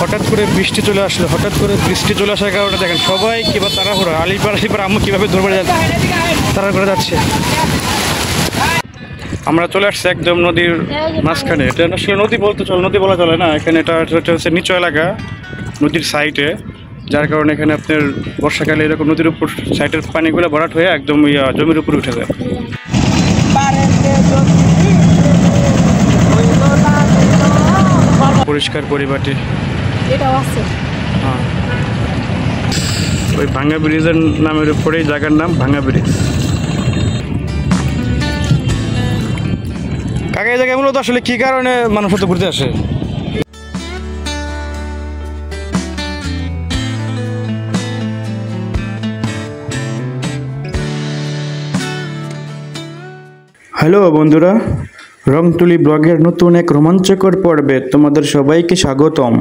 হঠাৎ করে বৃষ্টি চলে আসলো, হঠাৎ করে বৃষ্টি চলে আসার কারণে দেখেন সবাই কিবা তাড়াহুড়া, আলিপার আম্মু কীভাবে ধরবে যাচ্ছে, তাড়া করে যাচ্ছে। আমরা চলে আসছি একদম নদীর মাঝখানে। এটা আসলে নদী বলতে চলে, নদী বলা চলে না এখানে, এটা হচ্ছে নিচু এলাকা নদীর সাইডে, যার কারণে এখানে আপনার বর্ষাকালে এরকম নদীর উপর সাইডের পানিগুলো ভরাট হয়ে একদম জমির উপরে উঠে যায়। পরিষ্কার পরিপাটি হ্যাঁ, ওই ভাঙ্গা ব্রিজের নামের উপরেই জায়গার নাম ভাঙ্গা ব্রিজ। কাকা এই জায়গায় মূলত আসলে কি কারণে মানুষ হতে ঘুরতে আসে? হ্যালো বন্ধুরা, রংতুলি ব্লগের নতুন এক রোমাঞ্চকর পর্বে তোমাদের সবাইকে স্বাগতম।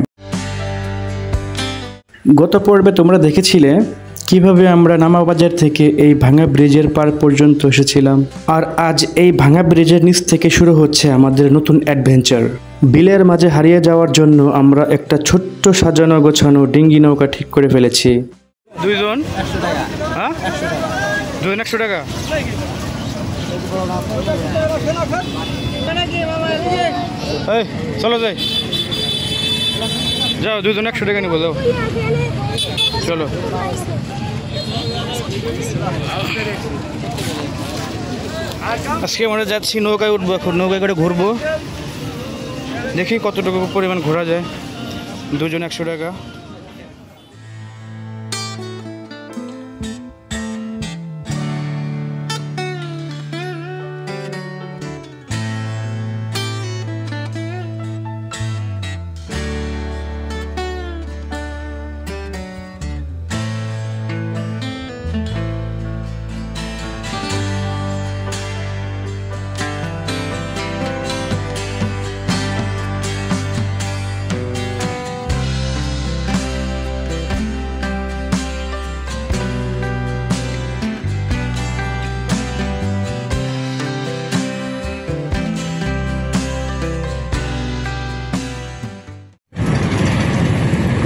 গত পর্বে তোমরা দেখেছিলে কিভাবে আমরা নামাবাজার থেকে এই ভাঙা ব্রিজের পার পর্যন্ত এসেছিলাম, আর আজ এই ভাঙা ব্রিজের নিচ থেকে শুরু হচ্ছে আমাদের নতুন অ্যাডভেঞ্চার। বিলের মাঝে হারিয়ে যাওয়ার জন্য আমরা একটা ছোট্ট সাজানো গোছানো ডিঙ্গি নৌকা ঠিক করে ফেলেছি। দুইজন 100 টাকা, হ্যাঁ 100 টাকা। এই চলো যাই, যাও দুজন 100 টাকা নিবো, যাও চলো। আজকে আমরা যাচ্ছি নৌকায় উঠবো, এখন নৌকায় করে ঘুরবো, দেখি কতটুকু পরিমাণ ঘোরা যায়। দুজন 100 টাকা।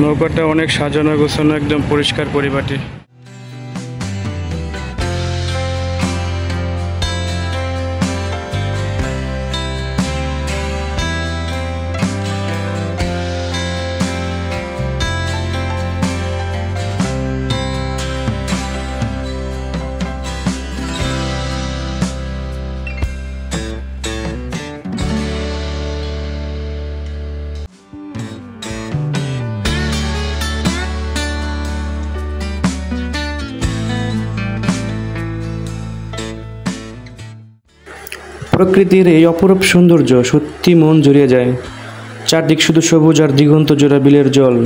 নৌকাটা অনেক সাজানো গোছানো, একদম পরিষ্কার পরিপাটি। প্রকৃতির এই অপরূপ সৌন্দর্য সত্যি মন জুড়িয়ে যায়। চারদিক শুধু সবুজ আর দিগন্ত জোড়া বিলের জল।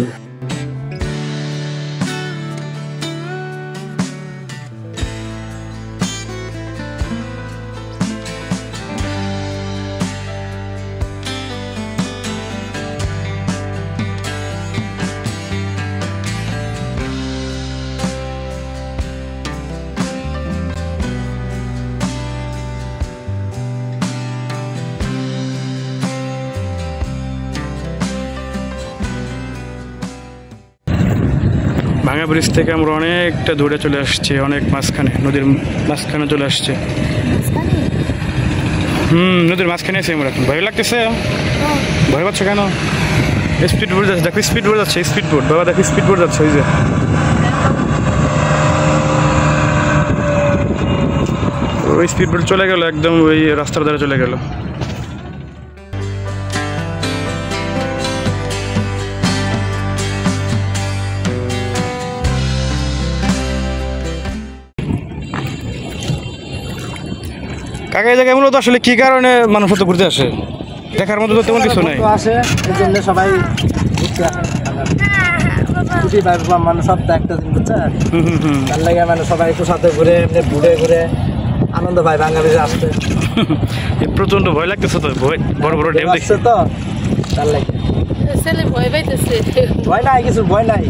ভাঙা ব্রিজ থেকে আমরা অনেকটা দূরে চলে আসছি, অনেক মাঝখানে, নদীর মাঝখানে চলে আসছে। নদীর মাঝখানে আছি আমরা। ভয় লাগতেছে? ভয় পাচ্ছ কেন? স্পিড বোট যাচ্ছে, দেখো স্পিড বোট যাচ্ছে, স্পিড বোট বাবা, দেখো স্পিড বোট যাচ্ছে, ওই যে ওই স্পিড বোট চলে গেল, একদম ওই রাস্তার ধারে চলে গেল। কাকা এই জায়গায় মূলত আসলে কি কারণে মানুষ হতে ঘুরতে আসে? দেখার মতো তো তেমন কিছু নাই। আসে এই জন্য সবাই ঘুরতে আসে। মানুষ সব একটা দিন ঘুরছে, তার লাগে মানে সবাই একটু সাথে ঘুরে এমনি ঘুরে ঘুরে আনন্দ পায় ভাঙা ব্রিজে আসতে। প্রচন্ড ভয় লাগতেছে তো, ভয় বড় বড় ঢেউ দেখছে তো, তার লাগে ভয় পাইতেছে। ভয় নাই, কিছু ভয় নাই,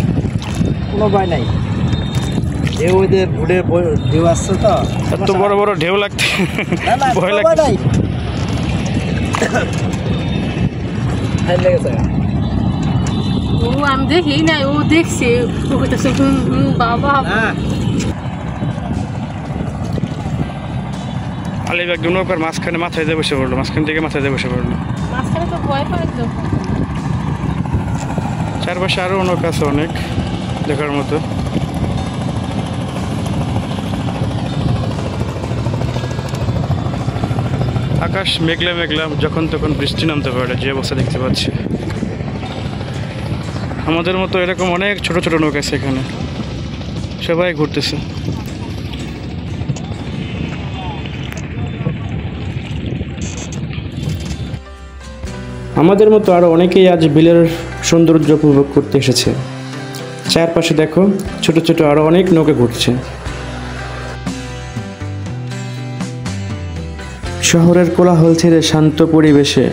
কোনো ভয় নাই। ঢেউ ঘুরে ঢেউ আসছে তো, এত বড় বড় ঢেউ লাগতে ভয় লাগছে। আমি দেখি না, ও দেখছে, ও কইতাছে বাবা। আলিফ একদম নৌকার মাঝখানে মাথায় দিয়ে বসে পড়লো, মাঝখান থেকে মাথায় দিয়ে বসে পড়লো। মাঝখানে তো ভয় পায় তো। চারপাশে আরও নৌকা আছে অনেক দেখার মতো। আকাশ মেঘলা মেঘলা, যখন তখন বৃষ্টি নামতে পারে, যে অবস্থা দেখতে পাচ্ছি। আমাদের মতো এরকম অনেক ছোট ছোট নৌকা আছে এখানে, সবাই ঘুরতেছে। আমাদের মতো আরও অনেকেই আজ বিলের সৌন্দর্য উপভোগ করতে এসেছে। চারপাশে দেখো ছোট ছোট আরও অনেক নৌকা ঘুরছে। শহরের কোলাহল ছেড়ে শান্ত পরিবেশে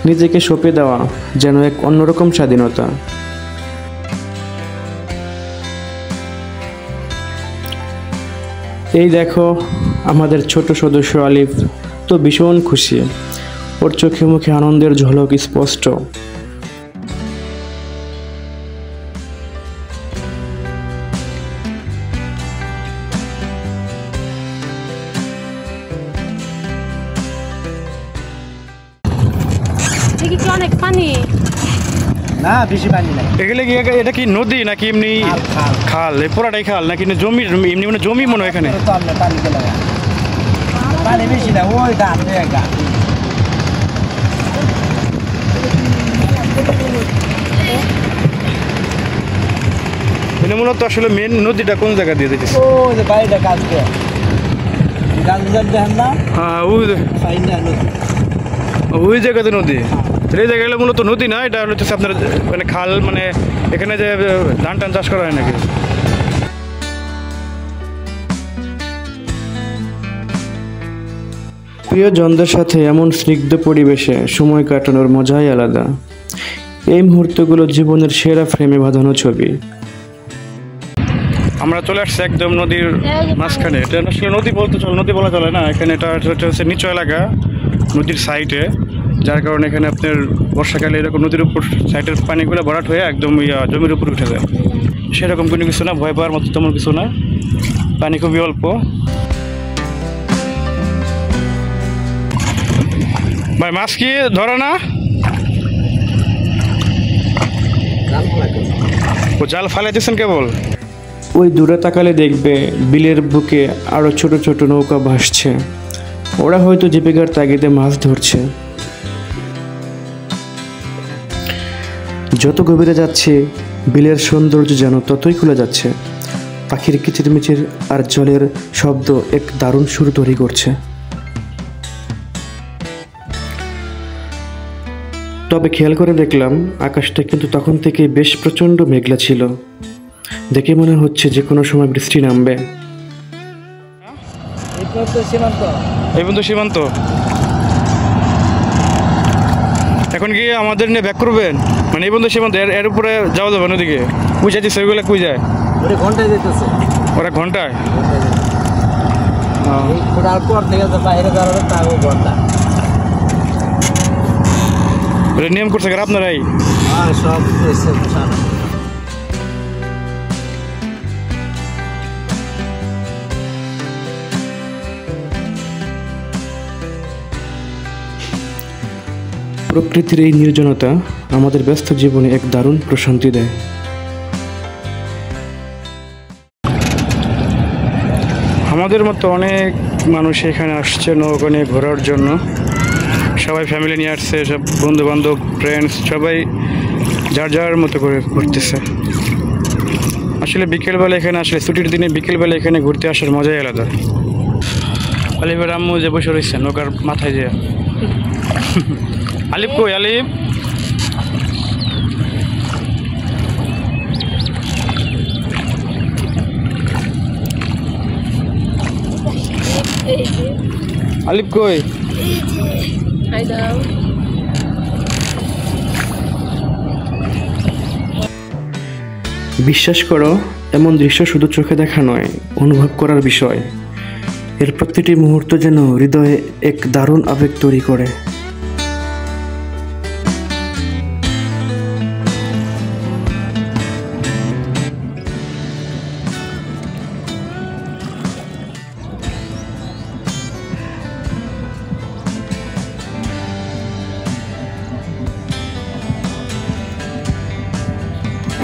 নিজেকে সঁপে দেওয়া যেন এক অন্যরকম স্বাধীনতা। এই দেখো আমাদের ছোট সদস্য আলিফ তো ভীষণ খুশি, ওর চোখে মুখে আনন্দের ঝলক স্পষ্ট। অনেক পানি না, বেশি পানি নাই। এগুলো কি, এটা কি নদী নাকি এমনি খাল? এই পুরাটাই খাল নাকি জমি? এমনি মানে জমি মনে হয় এখানে। পানি বেশি না, ওই গাছ গাছ। মানে মূলত আসলে মেন নদীটা কোন জায়গা দিয়ে দেখেছি? ও যে বাড়িটা গাছ দিয়ে গাছ দেখেন না? হ্যাঁ, ওই জায়গাতে নদী। এই জায়গাগুলো মূলত নদী না, এটা হচ্ছে আপনার মানে খাল, মানে এখানে যে ধান টান চাষ করা হয় নাকি। প্রিয়জনদের সাথে এমন স্নিগ্ধ পরিবেশে সময় কাটানোর মজাই আলাদা। এই মুহূর্তগুলো জীবনের সেরা ফ্রেমে বাঁধানো ছবি। আমরা চলে আসছি একদম নদীর মাঝখানে। এটা আসলে নদী বলতে চলে, নদী বলা চলে না এখানে, এটা হচ্ছে নিচু এলাকা নদীর সাইডে, যার কারণে এখানে আপনার বর্ষাকালে এরকম নদীর উপর সাইডের পানিগুলো ভরাট হয়ে একদম জমির উপর উঠে যায়। সেরকম কোনো কিছু না, ভয় পাওয়ার মতো তেমন কিছু না, পানি খুবই অল্প। ভাই মাছ কি ধরে না? ও জাল ফালাইতেছেন কেবল। ওই দূরে তাকালে দেখবে বিলের বুকে আরো ছোট ছোট নৌকা ভাসছে, ওরা হয়তো জীবিকার তাগিদে মাছ ধরছে। যত গভীরে যাচ্ছে বিলের সৌন্দর্য যেন ততই খুলে যাচ্ছে। পাখির কিচিরমিচির আর জলের শব্দ এক দারুণ সুর তৈরি করছে। তবে খেয়াল করে দেখলাম আকাশটা কিন্তু তখন থেকে বেশ প্রচণ্ড মেঘলা ছিল, দেখে মনে হচ্ছে যে কোনো সময় বৃষ্টি নামবে। এই পর্যন্ত সীমান্ত। এখন কি আমাদের নিয়ে ব্যাক করবেন? মানে এই পর্যন্ত সীমান্ত, এর উপরে যাওয়া যাবে নদীকে? বুঝাচ্ছি সেগুলো কুই যায়? ঘন্টায় যেতেছে। ওরা ঘন্টায়? বাইরে যাওয়ার তাও ঘন্টা। নিয়ম করছে আপনারাই? সব প্রকৃতির এই নির্জনতা আমাদের ব্যস্ত জীবনে এক দারুণ প্রশান্তি দেয়। আমাদের মতো অনেক মানুষ এখানে আসছে নৌকা নিয়ে ঘোরার জন্য। সবাই ফ্যামিলি নিয়ে আসছে, সব বন্ধু বান্ধব ফ্রেন্ডস সবাই যার যার মতো করে ঘুরতেছে। আসলে বিকেলবেলা এখানে আসলে ছুটির দিনে বিকেলবেলা এখানে ঘুরতে আসার মজাই আলাদা। আলিফের আম্মু যে বসে রয়েছে নৌকার মাথায় যে। আলিফ কই? আলিফ আলিফ কই? বিশ্বাস করো, এমন দৃশ্য শুধু চোখে দেখা নয়, অনুভব করার বিষয়। এর প্রতিটি মুহূর্ত যেন হৃদয়ে এক দারুণ আবেগ তৈরি করে।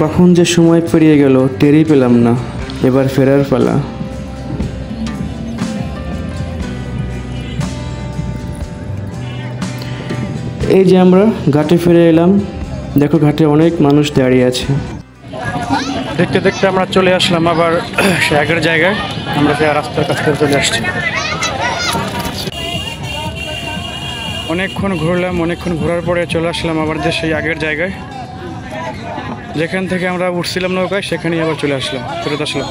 কখন যে সময় পেরিয়ে গেল টেরই পেলাম না। এবার ফেরার পালা। এই যে আমরা ঘাটে ফিরে এলাম। দেখো ঘাটে অনেক মানুষ দাঁড়িয়ে আছে। দেখতে দেখতে আমরা চলে আসলাম আবার সে আগের জায়গায়। আমরা যে রাস্তার কাছ থেকে চলে আসছি। অনেকক্ষণ ঘুরলাম, অনেকক্ষণ ঘোরার পরে চলে আসলাম আবার যে সেই আগের জায়গায়, যেখান থেকে আমরা উঠছিলাম নৌকায় সেখানেই আবার চলে আসলাম, ফেরত আসলাম।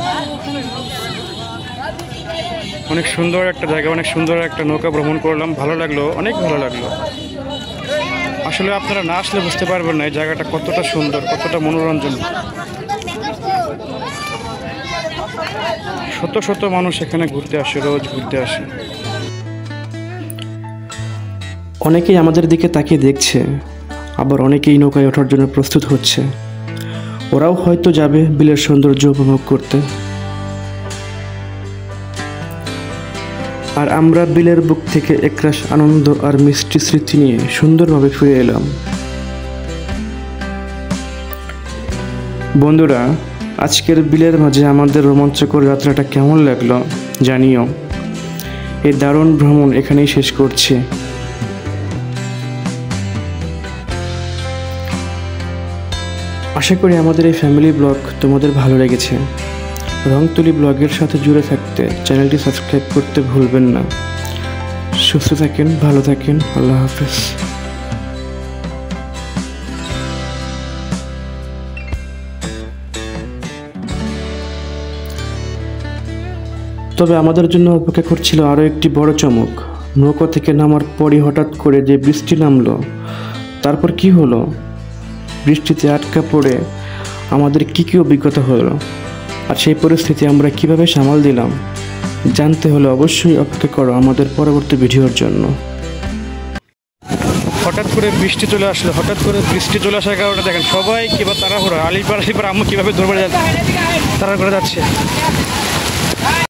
অনেক সুন্দর একটা জায়গা, অনেক সুন্দর একটা নৌকা ভ্রমণ করলাম, ভালো লাগলো, অনেক ভালো লাগলো। আসলে আপনারা না আসলে বুঝতে পারবেন না এই জায়গাটা কতটা সুন্দর, কতটা মনোরঞ্জন। শত শত মানুষ এখানে ঘুরতে আসে, রোজ ঘুরতে আসে। অনেকেই আমাদের দিকে তাকিয়ে দেখছে, আবার অনেকেই নৌকায় ওঠার জন্য প্রস্তুত হচ্ছে। ওরাও হয়তো যাবে বিলের সৌন্দর্য উপভোগ করতে। আর আমরা বিলের বুক থেকে একরাশ আনন্দ আর মিষ্টি স্মৃতি নিয়ে সুন্দরভাবে ফিরে এলাম। বন্ধুরা, আজকের বিলের মাঝে আমাদের রোমাঞ্চকর যাত্রাটা কেমন লাগলো জানিও। এই দারুণ ভ্রমণ এখানেই শেষ করছি। আশা করি আমাদের এই ফ্যামিলি ব্লগ তোমাদের ভালো লেগেছে। রংতুলি ব্লগের সাথে জুড়ে থাকতে চ্যানেলটি সাবস্ক্রাইব করতে ভুলবেন না। সুস্থ থাকেন, ভালো থাকেন, আল্লাহ হাফেজ। তবে আমাদের জন্য অপেক্ষা করছিল আরও একটি বড় চমক। নৌকা থেকে নামার পরই হঠাৎ করে যে বৃষ্টি নামলো, তারপর কি হলো, বৃষ্টিতে আটকা পড়ে আমাদের কী অভিজ্ঞতা হলো, আর সেই পরিস্থিতি আমরা কিভাবে সামাল দিলাম, জানতে হলে অবশ্যই অপেক্ষা করো আমাদের পরবর্তী ভিডিওর জন্য। হঠাৎ করে বৃষ্টি চলে আসলো, হঠাৎ করে বৃষ্টি চলে আসার কারণে দেখেন সবাই কিভাবে তাড়াহুড়ো, আলিপার আম্মু কীভাবে ধরবে তাড়া করে যাচ্ছে।